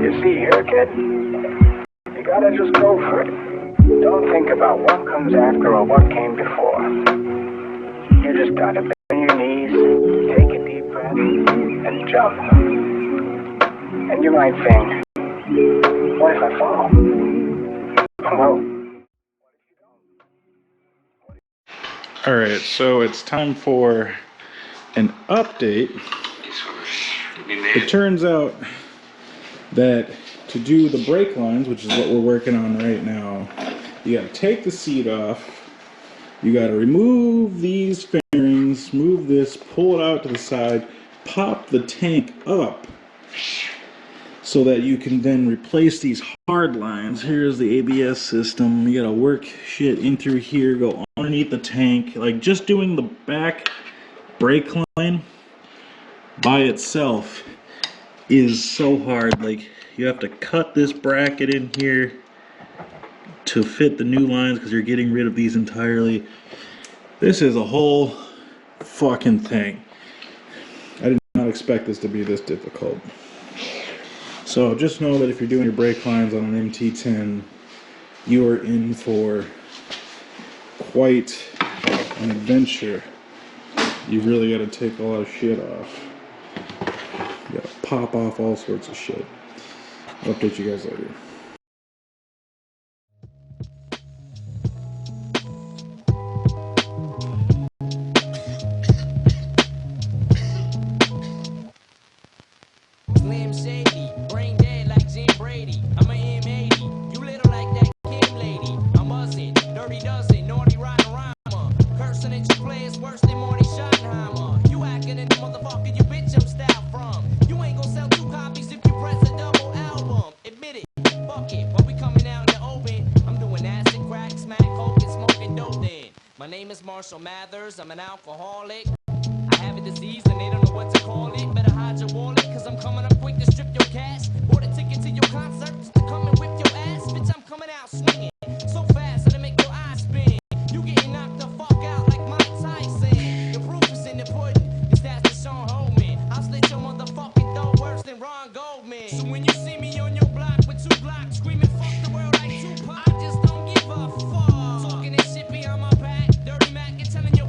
You see here, kid? You gotta just go for it. Don't think about what comes after or what came before. You just gotta bend your knees, take a deep breath, and jump. And you might think, what if I fall? Well, alright, so it's time for an update. It turns out that to do the brake lines, which is what we're working on right now, you gotta take the seat off, you gotta remove these fairings, move this, pull it out to the side, pop the tank up so that you can then replace these hard lines. Here's the ABS system. You gotta work shit in through here, go underneath the tank. Like, just doing the back brake line by itself is so hard. Like, you have to cut this bracket in here to fit the new lines because you're getting rid of these entirely. This is a whole fucking thing. I did not expect this to be this difficult. So just know that if you're doing your brake lines on an MT10, you are in for quite an adventure. You really got to take a lot of shit off. You got to pop off all sorts of shit. I'll update you guys later. I'm an alcoholic. I have a disease and they don't know what to call it. Better hide your wallet, cause I'm coming up quick to strip your cash. Bought a ticket to your concert to come and whip your ass. Bitch, I'm coming out swinging so fast that'll make your eyes spin. You getting knocked the fuck out like Mike Tyson. The proof is in the pudding. It's that's the Sean Holman. I'll slit your motherfucking throat worse than Ron Goldman. So when you see me on your block with 2 blocks screaming fuck the world like Tupac, I just don't give a fuck. Talking this shit behind my back, dirty Mac and telling your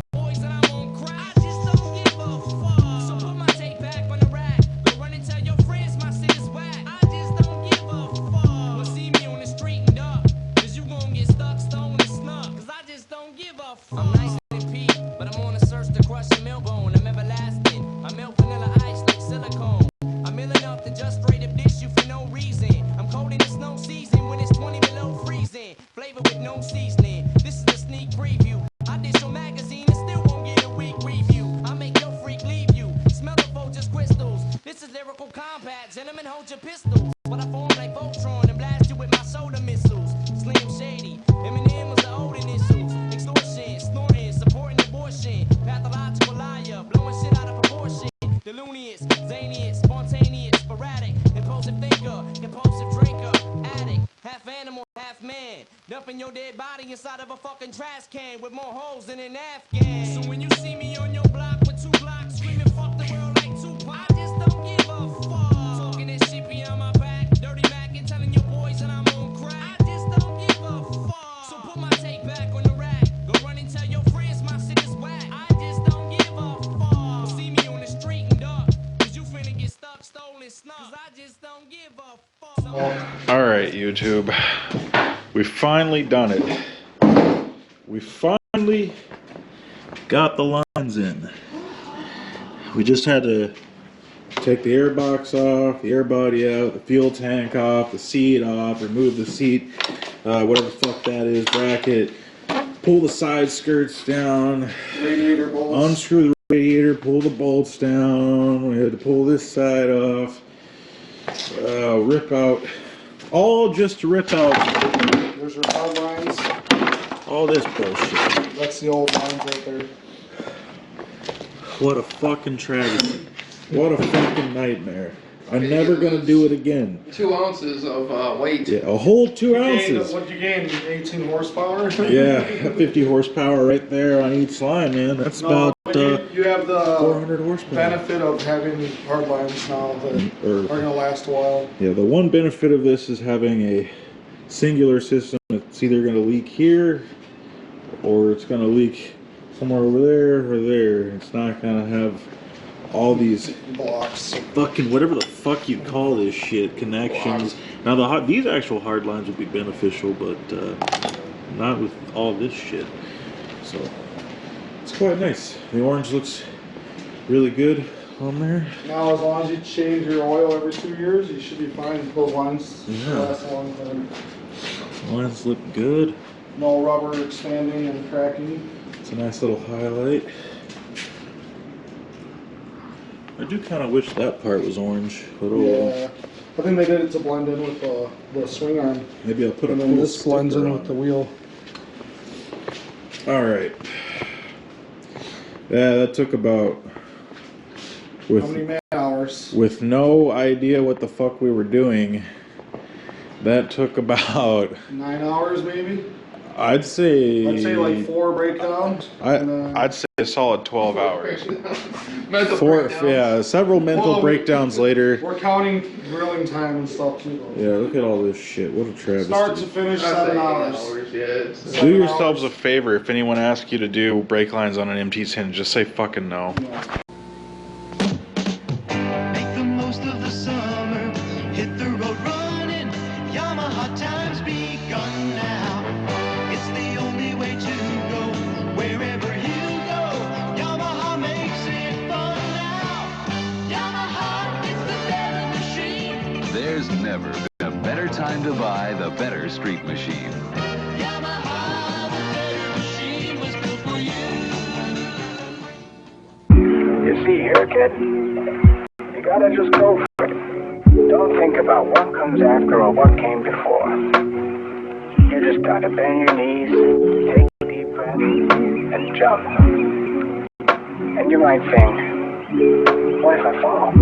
I'm nice and Pete, but I'm on a search to crush a millbone. I'm everlasting. I melt vanilla ice like silicone. I'm ill enough to just straight up dish you for no reason. I'm cold in the snow season when it's 20 below freezing. Flavor with no seasoning. This is a sneak preview. I dish your magazine and still won't get a weak review. I make your freak leave you. Smell the Folgers crystals. This is lyrical combat. Gentlemen, hold your pistols. But I form like Voltron and blast you with my soda missiles. Slim Shady. Eminem was the old initials. Extortion, snorting, supporting abortion. Pathological liar, blowing shit out of proportion. Delunious, zanious, spontaneous, sporadic. Impulsive thinker, compulsive drinker. Addict, half animal, half man. Dumping your dead body inside of a fucking trash can with more holes than an Afghan. So when you see me on your block with 2 blocks screaming fuck the world like Tupac, I just don't give a fuck. Talking this shit behind my back, dirty Mac and telling your boys that I'm on crack. I just don't give a fuck. So put my tape back on the rack. Go run and tell your friends my shit is whack. I just don't give a fuck. You'll see me on the street and duck, cause you finna get stuck, stolen, snuck. Cause I just don't give a fuck. Alright, YouTube. We finally done it. We finally got the lines in. We just had to take the air box off, the air body out, the fuel tank off, the seat off, remove the seat, whatever the fuck that is, bracket, pull the side skirts down, Radiator bolts. unscrew the radiator, pull the bolts down, we had to pull this side off, rip out, all just to rip out. There's your hard lines. All this bullshit. That's the old lines right there. What a fucking tragedy. What a fucking nightmare. I'm never gonna do it again. 2 ounces of weight. Yeah, a whole 2 ounces. What'd you gain? 18 horsepower? Yeah, 50 horsepower right there on each line, man. That's about you have the 400 horsepower. benefit of having hard lines now that are gonna last a while. Yeah, the one benefit of this is having a singular system. It's either gonna leak here, or it's gonna leak somewhere over there or there. It's not gonna have all these Blocks. fucking whatever the fuck you call this shit connections. Now these actual hard lines would be beneficial, but not with all this shit. So it's quite nice. The orange looks really good on there. Now, as long as you change your oil every 2 years, you should be fine. Those lines Yeah. last a long time. Lines look good. No rubber expanding and cracking. It's a nice little highlight. I do kind of wish that part was orange, but oh well. Yeah. I think they did it to blend in with the swing arm. Maybe I'll put a And cool then this blends sticker in on with the it. wheel. All right. Yeah, that took about How many man hours? with no idea what the fuck we were doing. That took about 9 hours, maybe. I'd say like 4 breakdowns. I'd say a solid 12 hours. Mental Four, breakdowns. yeah, several mental Well, breakdowns later. We're counting grilling time and stuff too. Though. Yeah, look at all this shit. What a travesty. Start to finish, I'd 7 say 8 hours. Yeah, it's, Do 7 yourselves a hours. favor. If anyone asks you to do brake lines on an MT10, just say fucking no. Make the most of the summer, hit the road running, Yamaha time's begun now. It's the only way to go, wherever you go, Yamaha makes it fun now. Yamaha, it's the better machine. There's never been a better time to buy the better street machine. Yamaha, the better machine was built for you. You see here, kid? You gotta just go for it. Don't think about what comes after or what came before. You just gotta bend your knees, take a deep breath, and jump. And you might think, what if I fall?